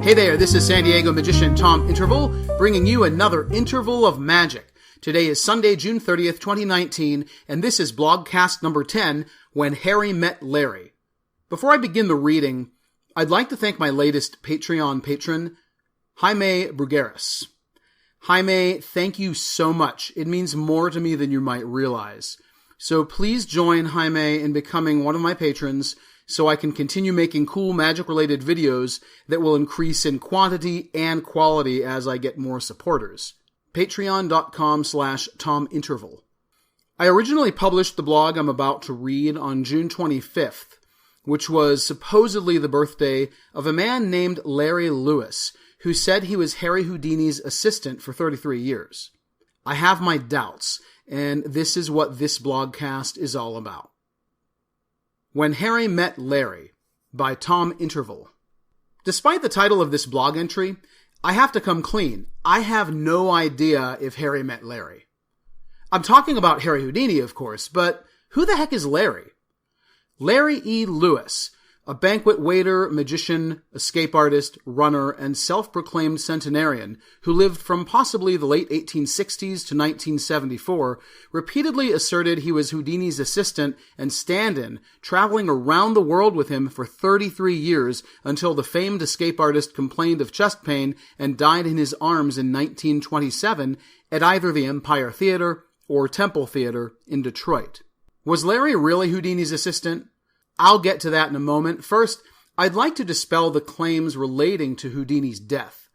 Hey there, this is San Diego magician Tom Interval, bringing you another interval of magic. Today is Sunday, June 30th, 2019, and this is Blogcast number 10, When Harry Met Larry. Before I begin the reading, I'd like to thank my latest Patreon patron, Jaime Brugueras. Jaime, thank you so much. It means more to me than you might realize. So please join Jaime in becoming one of my patrons so I can continue making cool magic-related videos that will increase in quantity and quality as I get more supporters. Patreon.com/TomInterval. I originally published the blog I'm about to read on June 25th, which was supposedly the birthday of a man named Larry Lewis, who said he was Harry Houdini's assistant for 33 years. I have my doubts, and this is what this blogcast is all about. When Harry Met Larry, by Tom Interval. Despite the title of this blog entry, I have to come clean. I have no idea if Harry met Larry. I'm talking about Harry Houdini, of course, but who the heck is Larry? Larry E. Lewis, a banquet waiter, magician, escape artist, runner, and self-proclaimed centenarian who lived from possibly the late 1860s to 1974, repeatedly asserted he was Houdini's assistant and stand-in, traveling around the world with him for 33 years until the famed escape artist complained of chest pain and died in his arms in 1927 at either the Empire Theater or Temple Theater in Detroit. Was Larry really Houdini's assistant? I'll get to that in a moment. First, I'd like to dispel the claims relating to Houdini's death.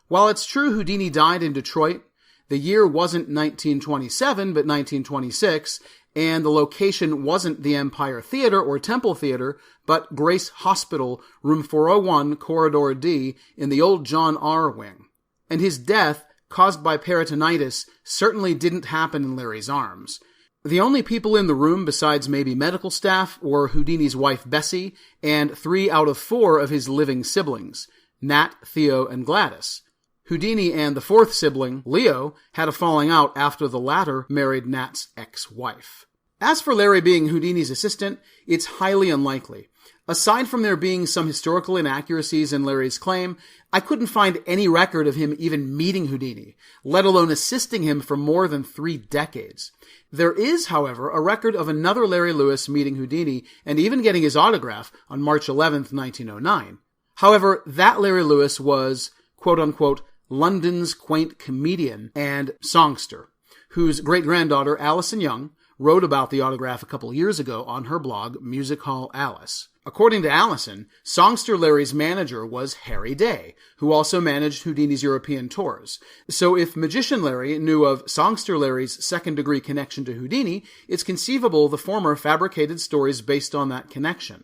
While it's true Houdini died in Detroit, the year wasn't 1927 but 1926, and the location wasn't the Empire Theater or Temple Theater, but Grace Hospital, room 401, Corridor D, in the old John R. wing. And his death, caused by peritonitis, certainly didn't happen in Larry's arms. The only people in the room besides maybe medical staff were Houdini's wife Bessie and 3 out of 4 of his living siblings, Nat, Theo, and Gladys. Houdini and the 4th sibling, Leo, had a falling out after the latter married Nat's ex-wife. As for Larry being Houdini's assistant, it's highly unlikely. Aside from there being some historical inaccuracies in Larry's claim, I couldn't find any record of him even meeting Houdini, let alone assisting him for more than 3 decades. There is, however, a record of another Larry Lewis meeting Houdini and even getting his autograph on March 11th, 1909. However, that Larry Lewis was, quote-unquote, London's quaint comedian and songster, whose great-granddaughter, Alison Young, wrote about the autograph a couple years ago on her blog, Music Hall Alice. According to Allison, songster Larry's manager was Harry Day, who also managed Houdini's European tours. So if magician Larry knew of songster Larry's second-degree connection to Houdini, it's conceivable the former fabricated stories based on that connection.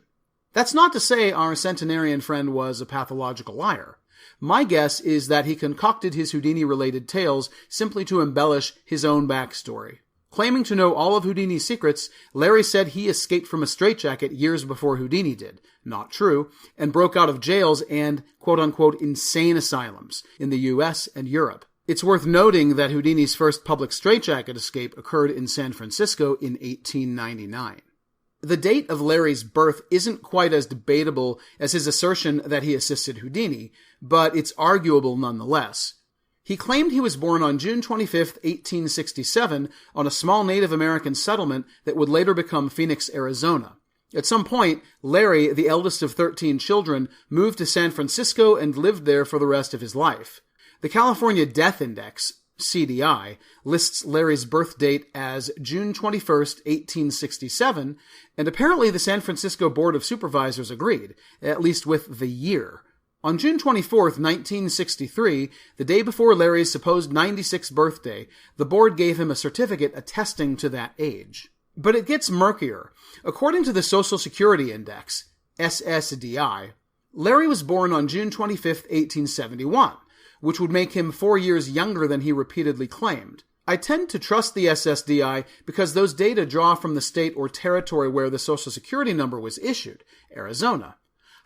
That's not to say our centenarian friend was a pathological liar. My guess is that he concocted his Houdini-related tales simply to embellish his own backstory. Claiming to know all of Houdini's secrets, Larry said he escaped from a straitjacket years before Houdini did. Not true, and broke out of jails and, quote-unquote, insane asylums in the US and Europe. It's worth noting that Houdini's first public straitjacket escape occurred in San Francisco in 1899. The date of Larry's birth isn't quite as debatable as his assertion that he assisted Houdini, but it's arguable nonetheless. He claimed he was born on June 25, 1867, on a small Native American settlement that would later become Phoenix, Arizona. At some point, Larry, the eldest of 13 children, moved to San Francisco and lived there for the rest of his life. The California Death Index, CDI, lists Larry's birth date as June 21, 1867, and apparently the San Francisco Board of Supervisors agreed, at least with the year. On June 24, 1963, the day before Larry's supposed 96th birthday, the board gave him a certificate attesting to that age. But it gets murkier. According to the Social Security Index, SSDI, Larry was born on June 25, 1871, which would make him 4 years younger than he repeatedly claimed. I tend to trust the SSDI because those data draw from the state or territory where the Social Security number was issued, Arizona.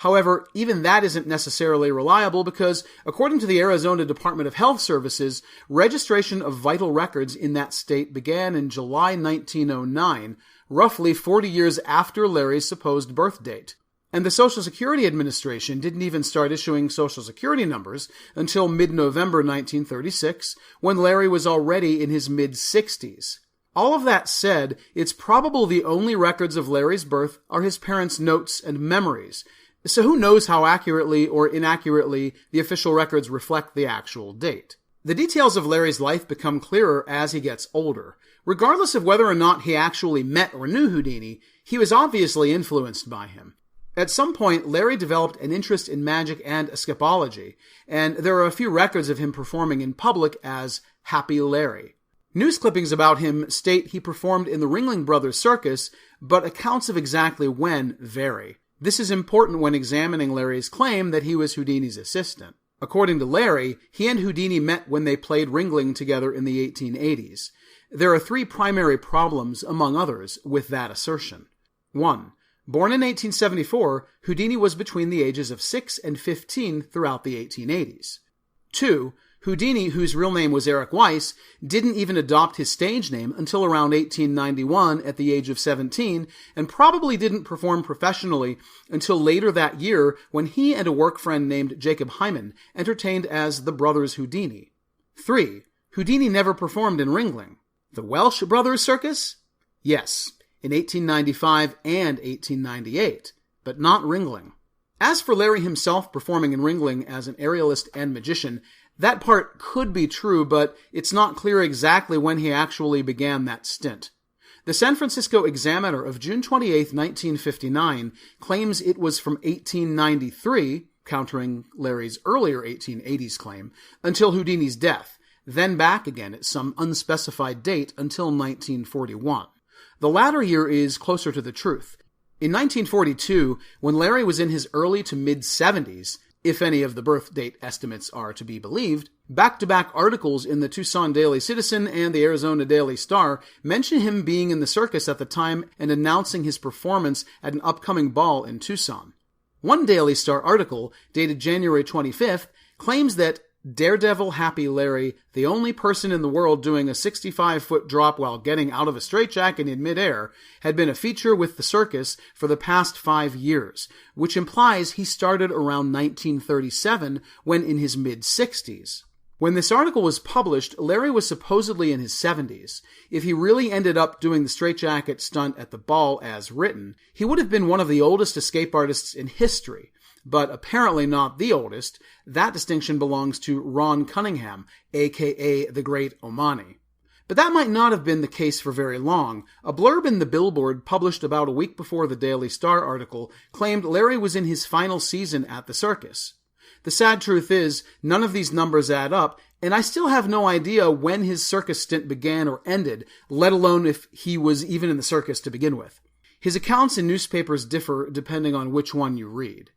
However, even that isn't necessarily reliable because, according to the Arizona Department of Health Services, registration of vital records in that state began in July 1909, roughly 40 years after Larry's supposed birth date. And the Social Security Administration didn't even start issuing Social Security numbers until mid-November 1936, when Larry was already in his mid-60s. All of that said, it's probable the only records of Larry's birth are his parents' notes and memories, so who knows how accurately or inaccurately the official records reflect the actual date. The details of Larry's life become clearer as he gets older. Regardless of whether or not he actually met or knew Houdini, he was obviously influenced by him. At some point, Larry developed an interest in magic and escapology, and there are a few records of him performing in public as Happy Larry. News clippings about him state he performed in the Ringling Brothers Circus, but accounts of exactly when vary. This is important when examining Larry's claim that he was Houdini's assistant. According to Larry, he and Houdini met when they played Ringling together in the 1880s. There are three primary problems, among others, with that assertion. 1. Born in 1874, Houdini was between the ages of 6 and 15 throughout the 1880s. 2. Houdini, whose real name was Eric Weiss, didn't even adopt his stage name until around 1891 at the age of 17, and probably didn't perform professionally until later that year when he and a work friend named Jacob Hyman entertained as the Brothers Houdini. 3. Houdini never performed in Ringling. The Welsh Brothers Circus? Yes, in 1895 and 1898, but not Ringling. As for Larry himself performing in Ringling as an aerialist and magician, that part could be true, but it's not clear exactly when he actually began that stint. The San Francisco Examiner of June 28, 1959, claims it was from 1893, countering Larry's earlier 1880s claim, until Houdini's death, then back again at some unspecified date until 1941. The latter year is closer to the truth. In 1942, when Larry was in his early to mid-70s, if any of the birth date estimates are to be believed, back-to-back articles in the Tucson Daily Citizen and the Arizona Daily Star mention him being in the circus at the time and announcing his performance at an upcoming ball in Tucson. One Daily Star article, dated January 25th, claims that Daredevil Happy Larry, the only person in the world doing a 65-foot drop while getting out of a straitjacket in midair, had been a feature with the circus for the past 5 years, which implies he started around 1937 when in his mid-60s. When this article was published, Larry was supposedly in his 70s. If he really ended up doing the straitjacket stunt at the ball as written, he would have been one of the oldest escape artists in history, but apparently not the oldest. That distinction belongs to Ron Cunningham, aka the Great Omani. But that might not have been the case for very long. A blurb in the Billboard published about a week before the Daily Star article claimed Larry was in his final season at the circus. The sad truth is, none of these numbers add up, and I still have no idea when his circus stint began or ended, let alone if he was even in the circus to begin with. His accounts in newspapers differ depending on which one you read.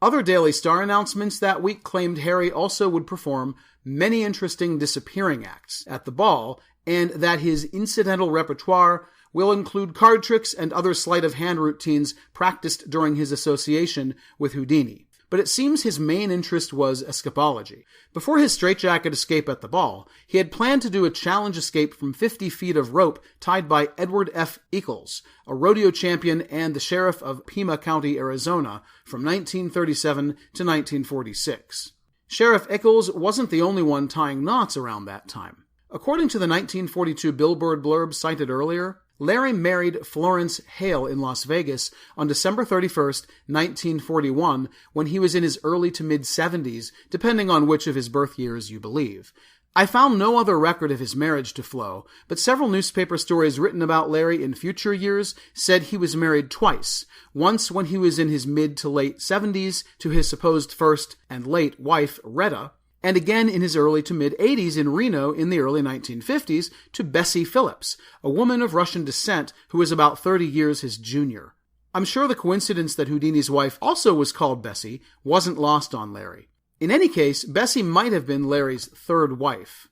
Other Daily Star announcements that week claimed Harry also would perform many interesting disappearing acts at the ball, and that his incidental repertoire will include card tricks and other sleight-of-hand routines practiced during his association with Houdini. But it seems his main interest was escapology. Before his straitjacket escape at the ball, he had planned to do a challenge escape from 50 feet of rope tied by Edward F. Eccles, a rodeo champion and the sheriff of Pima County, Arizona, from 1937 to 1946. Sheriff Eccles wasn't the only one tying knots around that time. According to the 1942 Billboard blurb cited earlier, Larry married Florence Hale in Las Vegas on December 31st, 1941, when he was in his early to mid-70s, depending on which of his birth years you believe. I found no other record of his marriage to Flo, but several newspaper stories written about Larry in future years said he was married twice, once when he was in his mid to late 70s to his supposed first and late wife, Retta, and again in his early to mid-80s in Reno in the early 1950s to Bessie Phillips, a woman of Russian descent who was about 30 years his junior. I'm sure the coincidence that Houdini's wife also was called Bessie wasn't lost on Larry. In any case, Bessie might have been Larry's third wife.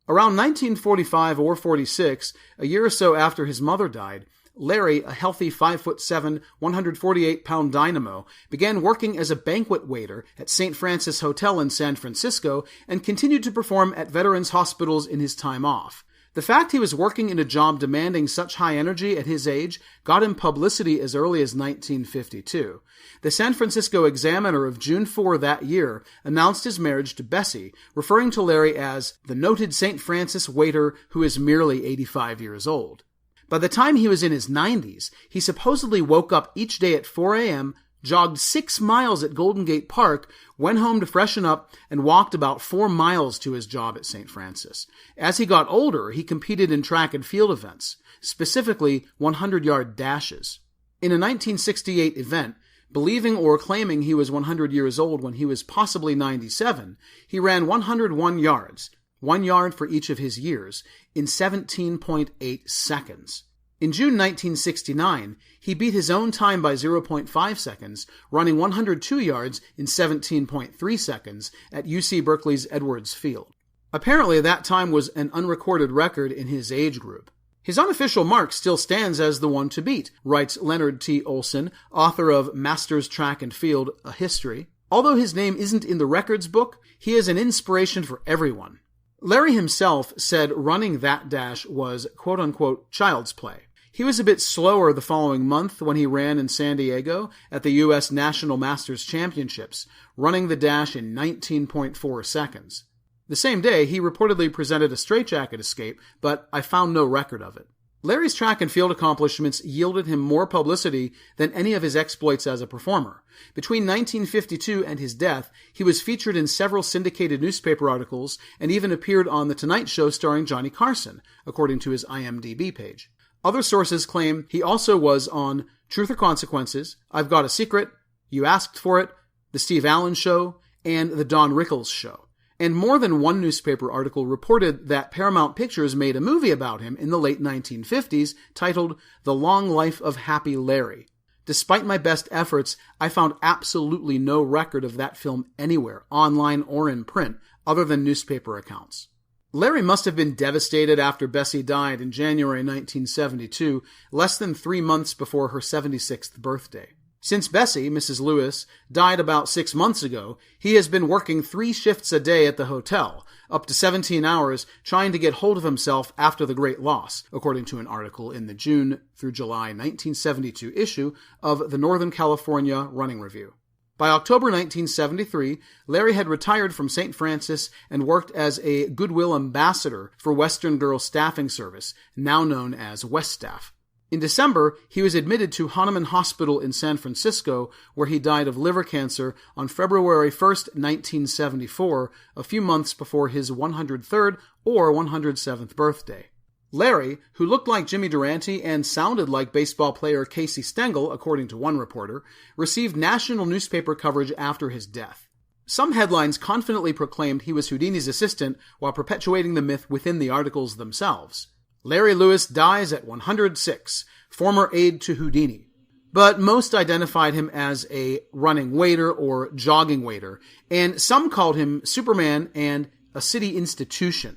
Around 1945 or 46, a year or so after his mother died, Larry, a healthy 5'7", 148-pound dynamo, began working as a banquet waiter at St. Francis Hotel in San Francisco and continued to perform at veterans' hospitals in his time off. The fact he was working in a job demanding such high energy at his age got him publicity as early as 1952. The San Francisco Examiner of June 4 that year announced his marriage to Bessie, referring to Larry as the noted St. Francis waiter who is merely 85 years old. By the time he was in his 90s, he supposedly woke up each day at 4 a.m., jogged 6 miles at Golden Gate Park, went home to freshen up, and walked about 4 miles to his job at St. Francis. As he got older, he competed in track and field events, specifically 100-yard dashes. In a 1968 event, believing or claiming he was 100 years old when he was possibly 97, he ran 101 yards, 1 yard for each of his years, in 17.8 seconds. In June 1969, he beat his own time by 0.5 seconds, running 102 yards in 17.3 seconds at UC Berkeley's Edwards Field. Apparently, that time was an unrecorded record in his age group. His unofficial mark still stands as the one to beat, writes Leonard T. Olson, author of Masters Track and Field, A History. Although his name isn't in the records book, he is an inspiration for everyone. Larry himself said running that dash was, quote-unquote, child's play. He was a bit slower the following month when he ran in San Diego at the U.S. National Masters Championships, running the dash in 19.4 seconds. The same day, he reportedly presented a straitjacket escape, but I found no record of it. Larry's track and field accomplishments yielded him more publicity than any of his exploits as a performer. Between 1952 and his death, he was featured in several syndicated newspaper articles and even appeared on The Tonight Show starring Johnny Carson, according to his IMDb page. Other sources claim he also was on Truth or Consequences, I've Got a Secret, You Asked for It, The Steve Allen Show, and The Don Rickles Show. And more than one newspaper article reported that Paramount Pictures made a movie about him in the late 1950s titled The Long Life of Happy Larry. Despite my best efforts, I found absolutely no record of that film anywhere, online or in print, other than newspaper accounts. Larry must have been devastated after Bessie died in January 1972, less than 3 months before her 76th birthday. Since Bessie, Mrs. Lewis, died about 6 months ago, he has been working 3 shifts a day at the hotel, up to 17 hours, trying to get hold of himself after the great loss, according to an article in the June through July 1972 issue of the Northern California Running Review. By October 1973, Larry had retired from St. Francis and worked as a Goodwill ambassador for Western Girls Staffing Service, now known as Weststaff. In December, he was admitted to Hahnemann Hospital in San Francisco, where he died of liver cancer on February 1, 1974, a few months before his 103rd or 107th birthday. Larry, who looked like Jimmy Durante and sounded like baseball player Casey Stengel, according to one reporter, received national newspaper coverage after his death. Some headlines confidently proclaimed he was Houdini's assistant while perpetuating the myth within the articles themselves. Larry Lewis dies at 106, former aide to Houdini. But most identified him as a running waiter or jogging waiter, and some called him Superman and a city institution.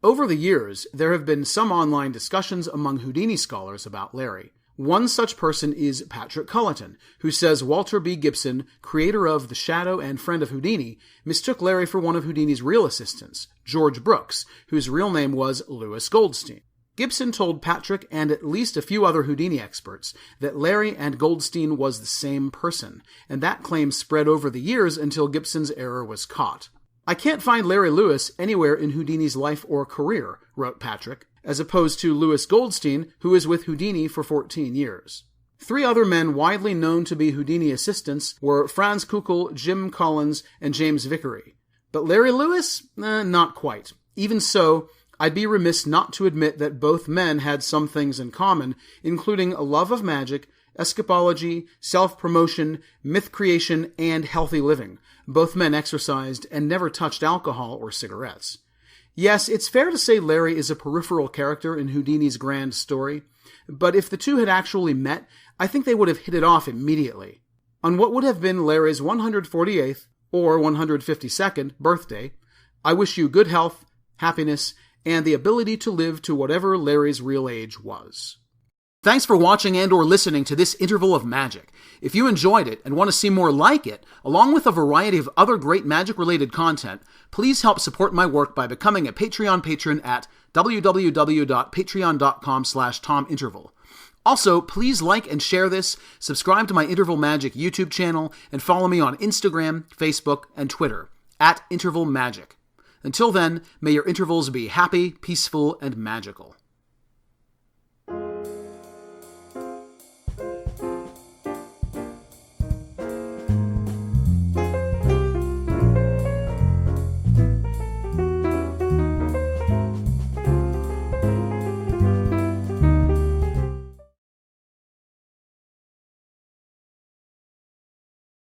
Over the years, there have been some online discussions among Houdini scholars about Larry. One such person is Patrick Culleton, who says Walter B. Gibson, creator of The Shadow and friend of Houdini, mistook Larry for one of Houdini's real assistants, George Brooks, whose real name was Louis Goldstein. Gibson told Patrick and at least a few other Houdini experts that Larry and Goldstein was the same person, and that claim spread over the years until Gibson's error was caught. I can't find Larry Lewis anywhere in Houdini's life or career, wrote Patrick, as opposed to Louis Goldstein, who is with Houdini for 14 years. 3 other men widely known to be Houdini assistants were Franz Kukl, Jim Collins, and James Vickery. But Larry Lewis? Not quite. Even so, I'd be remiss not to admit that both men had some things in common, including a love of magic, escapology, self-promotion, myth creation, and healthy living. Both men exercised and never touched alcohol or cigarettes. Yes, it's fair to say Larry is a peripheral character in Houdini's grand story, but if the two had actually met, I think they would have hit it off immediately. On what would have been Larry's 148th or 152nd birthday, I wish you good health, happiness, and the ability to live to whatever Larry's real age was. Thanks for watching and or listening to this interval of magic. If you enjoyed it and want to see more like it, along with a variety of other great magic-related content, please help support my work by becoming a Patreon patron at www.patreon.com/TomInterval. Also, please like and share this, subscribe to my Interval Magic YouTube channel, and follow me on Instagram, Facebook, and Twitter, @IntervalMagic. Until then, may your intervals be happy, peaceful, and magical.